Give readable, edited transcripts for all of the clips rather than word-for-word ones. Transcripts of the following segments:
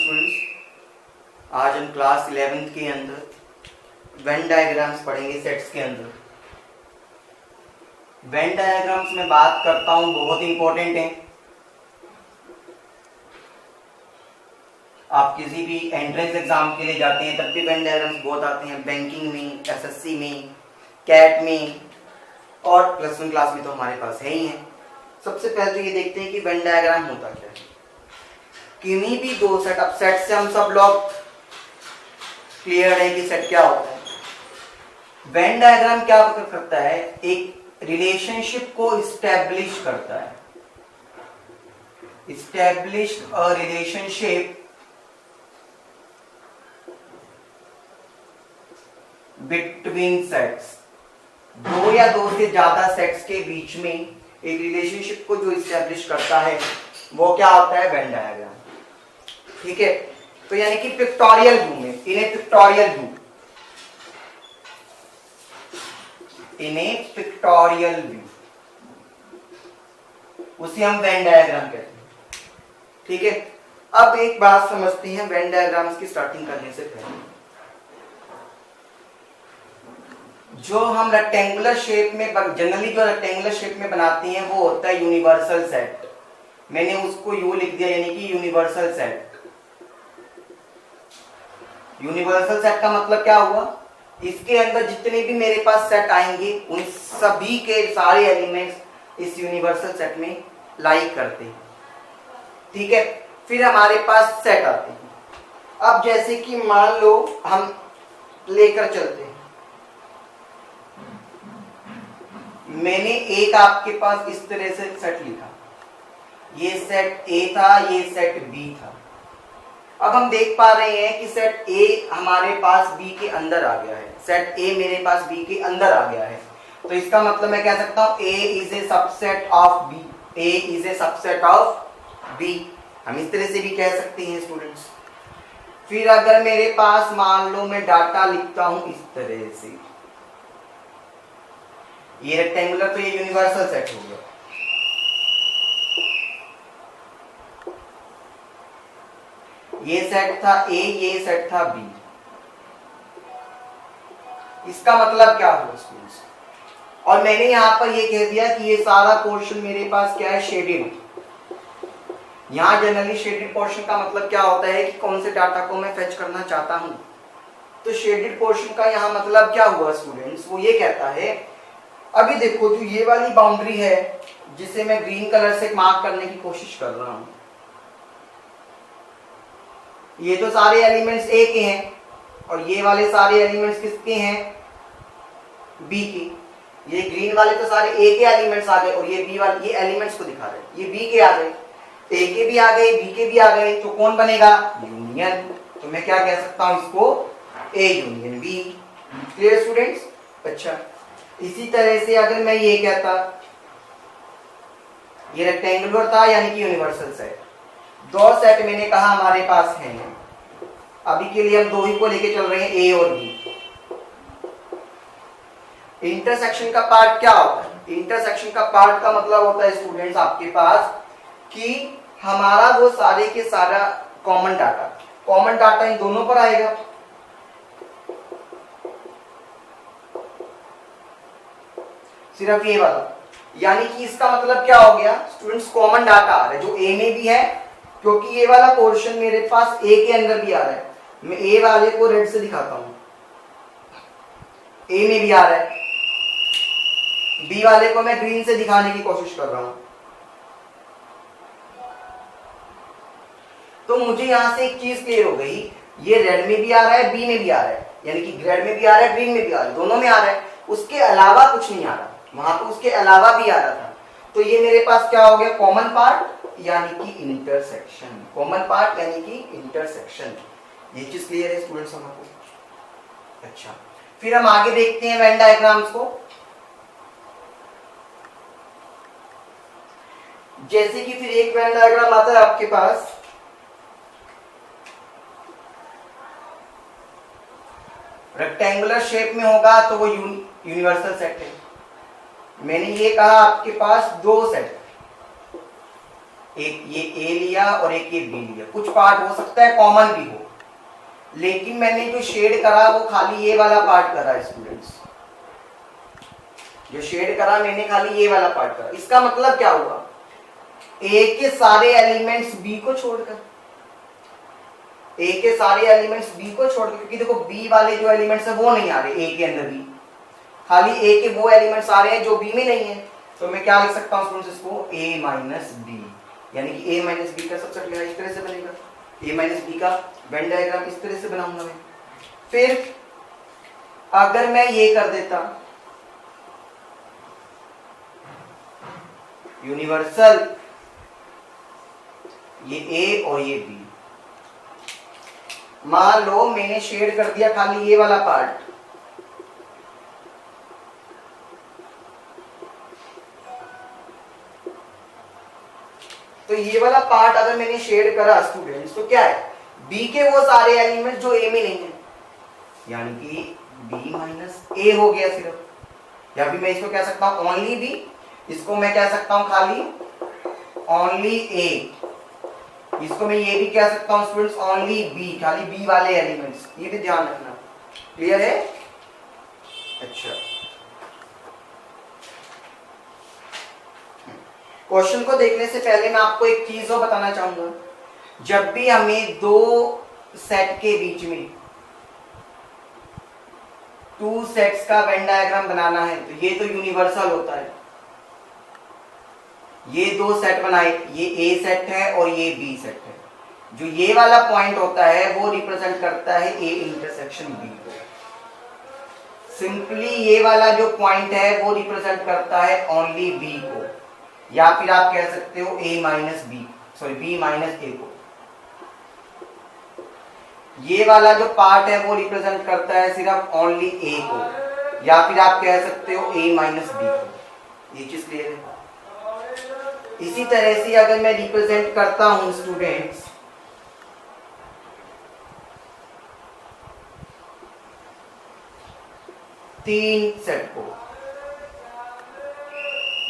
Students, आज हम class 11th के अंदर वेन डायग्राम्स पढ़ेंगे सेट्स के अंदर। वेन डायग्राम्स में बात करता हूं, बहुत इंपॉर्टेंट है। आप किसी भी एंट्रेंस एग्जाम के लिए जाते हैं तब भी वेन डायग्राम्स बहुत आते हैं, बैंकिंग में, एसएससी में, कैट में और प्लस वन क्लास में तो हमारे पास है ही है। सबसे पहले तो ये देखते हैं कि वेन डायग्राम होता क्या है। किन्हीं भी दो सेट, अब सेट से हम सब लोग क्लियर है कि सेट क्या होता है। वेन डायग्राम क्या करता है, एक रिलेशनशिप को इस्टेब्लिश करता है। Establish a relationship between sets, दो या दो से ज्यादा सेट्स के बीच में एक रिलेशनशिप को जो इस्टेब्लिश करता है वो क्या होता है, वेन डायग्राम। ठीक है, तो यानी कि पिक्टोरियल व्यू में, इन ए पिक्टोरियल व्यू, इन ए पिक्टोरियल व्यू, उसे हम वेन डायग्राम कहते हैं। ठीक है, अब एक बात समझते हैं वेन डायग्राम्स की स्टार्टिंग करने से पहले। जो हम रेक्टेंगुलर शेप में, जनरली जो रेक्टेंगुलर शेप में बनाते हैं वो होता है यूनिवर्सल सेट। मैंने उसको यू लिख दिया, यानी कि यूनिवर्सल सेट। यूनिवर्सल सेट का मतलब क्या हुआ, इसके अंदर जितने भी मेरे पास सेट आएंगे उन सभी के सारे एलिमेंट्स इस यूनिवर्सल सेट में लाई करते हैं। ठीक है, फिर हमारे पास सेट आते हैं। अब जैसे कि मान लो हम लेकर चलते हैं, मैंने एक आपके पास इस तरह से सेट लिखा, ये सेट ए था, ये सेट बी था। अब हम देख पा रहे हैं कि सेट ए हमारे पास बी के अंदर आ गया है, सेट ए मेरे पास बी के अंदर आ गया है। तो इसका मतलब मैं कह सकता हूं A is a subset of B, A is a subset of B. हम इस तरह से भी कह सकते हैं स्टूडेंट्स। फिर अगर मेरे पास मान लो मैं डाटा लिखता हूं इस तरह से, ये रेक्टेंगुलर, तो ये यूनिवर्सल सेट हो गया। ये सेट था ए, ये सेट था बी। इसका मतलब क्या हुआ स्टूडेंट्स, और मैंने यहां पर ये कह दिया कि ये सारा पोर्शन मेरे पास क्या है, शेडेड। यहां जनरली शेडेड पोर्शन का मतलब क्या होता है कि कौन से डाटा को मैं फेच करना चाहता हूं। तो शेडेड पोर्शन का यहां मतलब क्या हुआ स्टूडेंट्स, वो ये कहता है, अभी देखो जो ये वाली बाउंड्री है जिसे मैं ग्रीन कलर से मार्क करने की कोशिश कर रहा हूं, ये तो सारे एलिमेंट्स ए के हैं और ये वाले सारे एलिमेंट्स किसके हैं, बी के। ये ग्रीन वाले तो सारे ए के एलिमेंट्स आ गए और ये बी वाले, ये एलिमेंट्स को दिखा रहे हैं, ये बी के आ गए, ए के भी आ गए, बी के भी आ गए, तो कौन बनेगा, यूनियन। तो मैं क्या कह सकता हूं इसको, A union B. Clear students. अच्छा, इसी तरह से अगर मैं ये कहता, ये रेक्टेंगुलर था यानी कि यूनिवर्सल सेट, दो सेट मैंने कहा हमारे पास हैं, अभी के लिए हम दो ही को लेके चल रहे हैं, ए और बी। इंटरसेक्शन का पार्ट क्या होता है, इंटरसेक्शन का पार्ट का मतलब होता है स्टूडेंट्स आपके पास कि हमारा वो सारे के सारा कॉमन डाटा इन दोनों पर आएगा। सिर्फ ये वाला, यानी कि इसका मतलब क्या हो गया स्टूडेंट्स, कॉमन डाटा आ रहा है जो ए में भी है, क्योंकि ये वाला पोर्शन मेरे पास ए के अंदर भी आ रहा है। मैं ए वाले को रेड से दिखाता हूं, ए में भी आ रहा है, बी वाले को मैं ग्रीन से दिखाने की कोशिश कर रहा हूं। तो मुझे यहां से एक चीज क्लियर हो गई, ये रेड में भी आ रहा है, बी में भी आ रहा है, यानी कि रेड में भी आ रहा है, ग्रीन में भी आ रहा है, दोनों में आ रहा है, उसके अलावा कुछ नहीं आ रहा, वहां पर उसके अलावा भी आ रहा था। तो ये मेरे पास क्या हो गया, कॉमन पार्ट यानी कि इंटरसेक्शन, कॉमन पार्ट यानी कि इंटरसेक्शन। ये चीज क्लियर है स्टूडेंट्स हमको। अच्छा, फिर हम आगे देखते हैं वेन डायग्राम्स को। जैसे कि फिर एक वेन डायग्राम आता है आपके पास, रेक्टेंगुलर शेप में होगा तो वो यूनिवर्सल सेट है। मैंने ये कहा आपके पास दो सेट, एक ये ए लिया और एक ये बी लिया, कुछ पार्ट हो सकता है कॉमन भी हो, लेकिन मैंने जो शेड करा वो खाली ये वाला पार्ट करा है स्टूडेंट्स, जो शेड करा मैंने खाली ये वाला पार्ट करा। इसका मतलब क्या हुआ, ए के सारे एलिमेंट्स बी को छोड़कर, ए के सारे एलिमेंट्स बी को छोड़कर, क्योंकि देखो बी वाले जो एलिमेंट्स है वो नहीं आ रहे ए के अंदर भी, खाली ए के वो एलिमेंट्स आ रहे हैं जो बी में नहीं है। तो मैं क्या लिख सकता हूँ स्टूडेंट्स इसको, ए माइनस बी, यानी कि ए माइनस बी का सबसेट मेरा इस तरह से बनेगा, ए माइनस बी का वेन डायग्राम इस तरह से बनाऊंगा मैं। फिर अगर मैं ये कर देता यूनिवर्सल, ये ए और ये बी, मान लो मैंने शेड कर दिया खाली ये वाला पार्ट, तो ये वाला पार्ट अगर मैंने शेड करा स्टूडेंट्स तो क्या है, बी के वो सारे एलिमेंट जो ए में नहीं है, यानी कि बी माइनस ए हो गया सिर्फ, या फिर मैं इसको कह सकता हूं ओनली बी, इसको मैं कह सकता हूं खाली ओनली ए, इसको मैं ये भी कह सकता हूं स्टूडेंट्स ओनली बी, खाली बी वाले एलिमेंट्स, ये भी ध्यान रखना। क्लियर है? अच्छा, क्वेश्चन को देखने से पहले मैं आपको एक चीज और बताना चाहूंगा, जब भी हमें दो सेट के बीच में टू सेट्स का वेन डायग्राम बनाना है तो ये तो यूनिवर्सल होता है, ये दो सेट बनाए, ये ए सेट है और ये बी सेट है, जो ये वाला पॉइंट होता है वो रिप्रेजेंट करता है ए इंटरसेक्शन बी को, सिंपली ये वाला जो पॉइंट है वो रिप्रेजेंट करता है ओनली बी को, या फिर आप कह सकते हो A minus B, sorry B minus A को, ये वाला जो पार्ट है वो रिप्रेजेंट करता है सिर्फ ओनली ए को, या फिर आप कह सकते हो ए माइनस बी को। ये चीज क्लियर है? इसी तरह से अगर मैं रिप्रेजेंट करता हूं स्टूडेंट्स तीन सेट को,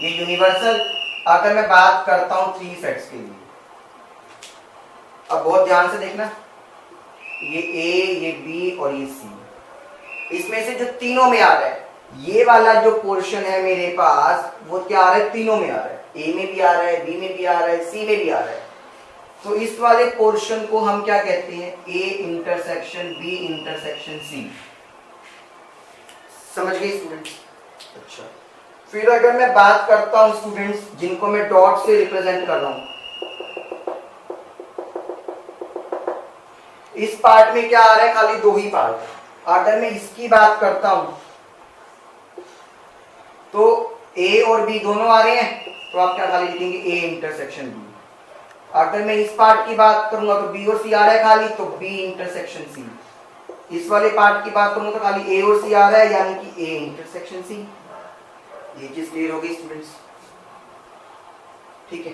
ये यूनिवर्सल अगर मैं बात करता हूं थ्री सेट्स के लिए, अब बहुत ध्यान से देखना, ये ए, ये बी और ये सी, इसमें से जो तीनों में आ रहा है, ये वाला जो पोर्शन है मेरे पास वो क्या आ रहा है, तीनों में आ रहा है, ए में भी आ रहा है, बी में भी आ रहा है, सी में भी आ रहा है, तो इस वाले पोर्शन को हम क्या कहते हैं, A intersection B intersection C. समझ गए स्टूडेंट्स? अच्छा, फिर अगर मैं बात करता हूं स्टूडेंट्स जिनको मैं डॉट से रिप्रेजेंट कर रहा हूं, इस पार्ट में क्या आ रहा है, खाली दो ही पार्ट। अगर मैं इसकी बात करता हूं तो ए और बी दोनों आ रहे हैं, तो आप क्या खाली लिखेंगे ए इंटरसेक्शन बी। अगर मैं इस पार्ट की बात करूंगा तो बी और सी आ रहा है खाली, तो बी इंटरसेक्शन सी। इस वाले पार्ट की बात करूंगा तो खाली ए और सी आ रहा है, यानी कि ए इंटरसेक्शन सी। ये चीज क्लियर होगी स्टूडेंट्स? ठीक है,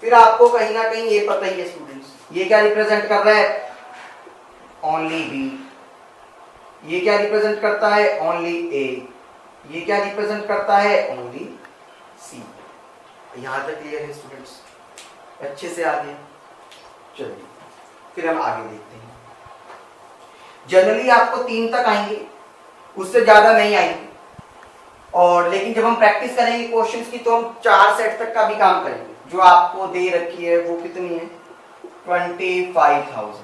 फिर आपको कहीं ना कहीं ये पता ही है स्टूडेंट्स, ये क्या रिप्रेजेंट कर रहा है, ओनली बी। ये क्या रिप्रेजेंट करता है, ओनली ए। ये क्या रिप्रेजेंट करता है, ओनली सी। यहां तक क्लियर है स्टूडेंट्स? अच्छे से आ गया। चलिए फिर हम आगे देखते हैं। जनरली आपको 3 तक आएंगे, उससे ज्यादा नहीं आएंगे, और लेकिन जब हम प्रैक्टिस करेंगे क्वेश्चंस की तो हम 4 सेट तक का भी काम करेंगे। जो आपको दे रखी है वो कितनी है, 25,000,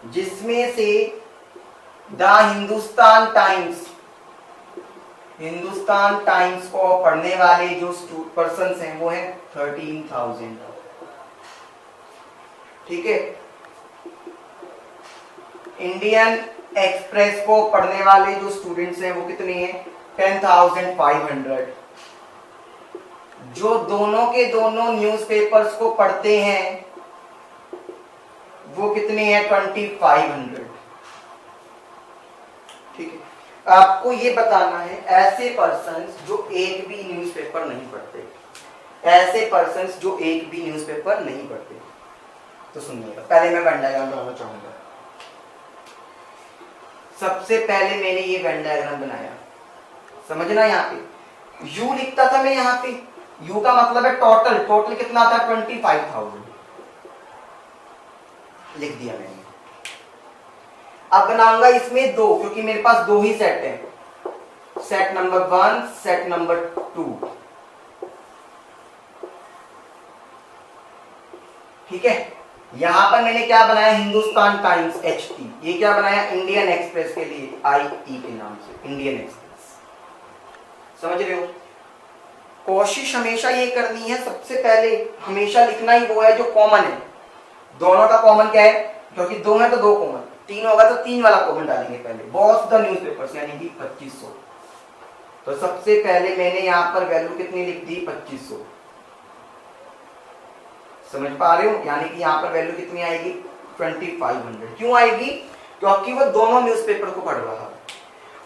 जिसमें से द हिंदुस्तान टाइम्स को पढ़ने वाले जो पर्सन्स हैं वो हैं 13,000। ठीक है, इंडियन एक्सप्रेस को पढ़ने वाले जो स्टूडेंट्स हैं वो कितने हैं, 10,500। जो दोनों के दोनों न्यूज़पेपर्स को पढ़ते हैं वो कितने हैं, 2,500। ठीक है, आपको ये बताना है ऐसे पर्सन्स जो एक भी न्यूज़पेपर नहीं पढ़ते, ऐसे पर्सन्स जो एक भी न्यूज़पेपर नहीं पढ़ते। तो सुनिएगा, पहले मैं वेन डायग्राम बनाना चाहूंगा। सबसे पहले मैंने ये वेन डायग्राम बनाया, समझना, यहाँ पे यू लिखता था मैं यहाँ पे, यू का मतलब है टोटल, टोटल कितना आता है 25,000, लिख दिया मैंने। अब बनाऊंगा इसमें दो, क्योंकि मेरे पास दो ही सेट है, सेट नंबर 1, सेट नंबर 2, ठीक है। यहां पर मैंने क्या बनाया, हिंदुस्तान टाइम्स HT, ये क्या बनाया, इंडियन एक्सप्रेस के लिए IE के नाम से, इंडियन एक्सप्रेस, समझ रहे हो। कोशिश हमेशा ये करनी है, सबसे पहले हमेशा लिखना ही वो है जो कॉमन है। दोनों का कॉमन क्या है, क्योंकि दो है तो दो कॉमन, तीन होगा तो तीन वाला कॉमन डालेंगे पहले, बॉस द न्यूज़पेपर्स यानी कि 2500। तो सबसे पहले मैंने यहां पर वैल्यू कितनी लिख दी, 2500, समझ पा रहे हो, यानी कि यहां पर वैल्यू कितनी आएगी, 2500। क्यों आएगी, क्योंकि वो दोनों न्यूज़पेपर को पढ़ रहा है।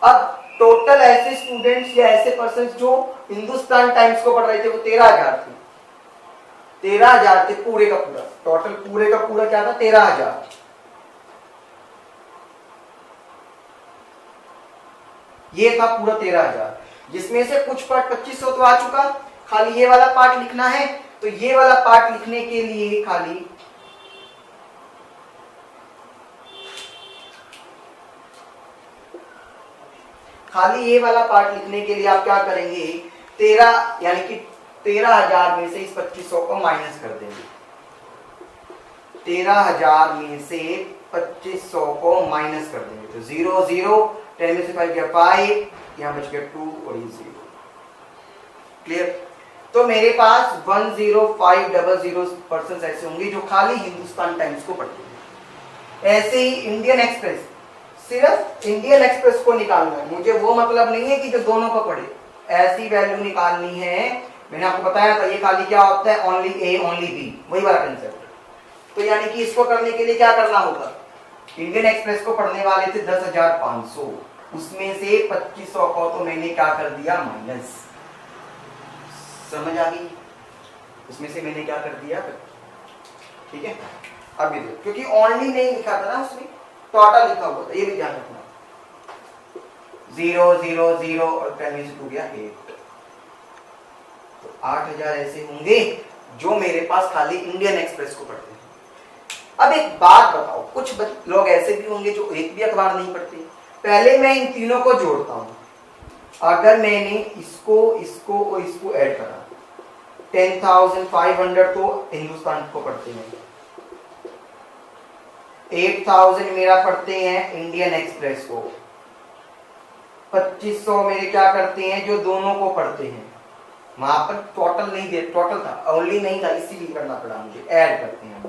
अब टोटल ऐसे स्टूडेंट्स या ऐसे पर्सन जो हिंदुस्तान टाइम्स को पढ़ रहे थे वो 13,000 थे, 13,000 थे पूरे का पूरा, टोटल पूरे का पूरा क्या था, 13,000। ये था पूरा 13,000, जिसमें से कुछ पार्ट 2500 तो आ चुका, खाली ये वाला पार्ट लिखना है। तो ये वाला पार्ट लिखने के लिए खाली ये वाला पार्ट लिखने के लिए आप क्या करेंगे, 13 यानी कि 13,000 में से इस 2500 को माइनस कर देंगे, 13,000 में से 2500 को माइनस कर देंगे। तो 0 0, 10 में से 5 गया 5, यहां बच गया 2 और ये 0, क्लियर। तो मेरे पास 10500 पर्सन ऐसे होंगे जो खाली हिंदुस्तान टाइम्स को पढ़ते हैं। ऐसे ही इंडियन एक्सप्रेस, सिर्फ इंडियन एक्सप्रेस को निकालना है, मुझे वो मतलब नहीं है कि जो दोनों को पढ़े, ऐसी वैल्यू निकालनी है। मैंने आपको बताया था ये खाली क्या होता है, ओनली ए ओनली बी, वही वाला कंसेप्ट। तो यानी कि इसको करने के लिए क्या करना होगा, इंडियन एक्सप्रेस को पढ़ने वाले थे 10,500, उसमें से 2500 को तो मैंने क्या कर दिया, माइनस, समझ आ गई, उसमें से मैंने क्या कर दिया, ठीक है। अब ये देखो, क्योंकि ओनली नहीं लिखा था ना उसमें, टोटल लिखा हुआ था, ये भी ध्यान रखना। 0 0 0 और 10 में से 2 गया 8, तो 8,000 ऐसे होंगे जो मेरे पास खाली इंडियन एक्सप्रेस को पढ़ते हैं। अब एक बात बताओ, कुछ लोग ऐसे भी होंगे जो एक भी अखबार नहीं पढ़ते। पहले मैं इन तीनों को जोड़ता हूं, अगर मैंने इसको इसको और इसको ऐड करा, 10,500 तो हिंदुस्तान को पढ़ते हैं, 8,000 मेरा पढ़ते हैं इंडियन एक्सप्रेस को, 2500 मेरे क्या करते हैं जो दोनों को पढ़ते हैं। वहां पर टोटल नहीं दे, टोटल था ओनली नहीं था, इसीलिए करना पड़ा मुझे, ऐड करते हैं हम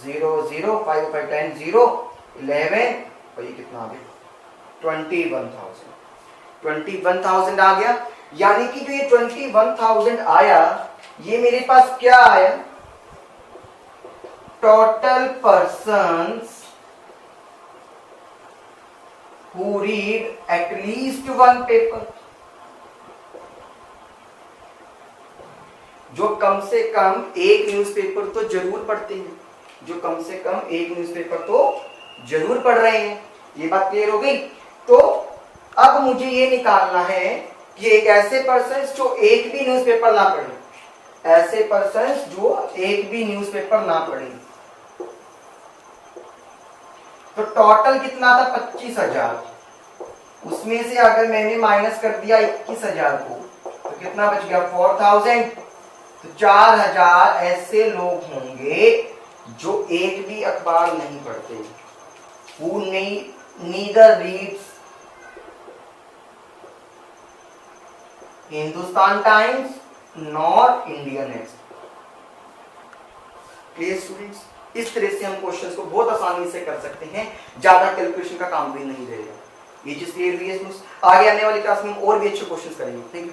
0 0 5 5 10 0 11 और ये कितना आ गया 21,000 आ गया। यानी कि जो ये 21,000 आया, ये मेरे पास क्या आया, total persons who read at least one paper, जो कम से कम एक न्यूज़पेपर तो जरूर पढ़ते हैं, जो कम से कम एक न्यूज़पेपर तो जरूर पढ़ रहे हैं। ये बात क्लियर हो गई। तो अब मुझे ये निकालना है कि एक ऐसे पर्सन जो एक भी न्यूज़पेपर ना पढ़े, ऐसे पर्सन जो एक भी न्यूज़पेपर ना पढ़े। तो टोटल कितना था 25,000, उसमें से अगर मैंने माइनस कर दिया 21,000 को तो कितना बच गया 4,000। तो 4,000 ऐसे लोग होंगे जो एक भी अखबार नहीं पढ़ते, who neither reads Hindustan times nor Indian express. Clear students, इस तरह से हम क्वेश्चंस को बहुत आसानी से कर सकते हैं, ज्यादा कैलकुलेशन का काम भी नहीं रहेगा। ये चीज क्लियर हुई है। आगे आने वाली क्लास में और भी अच्छे क्वेश्चंस करेंगे। Thank you.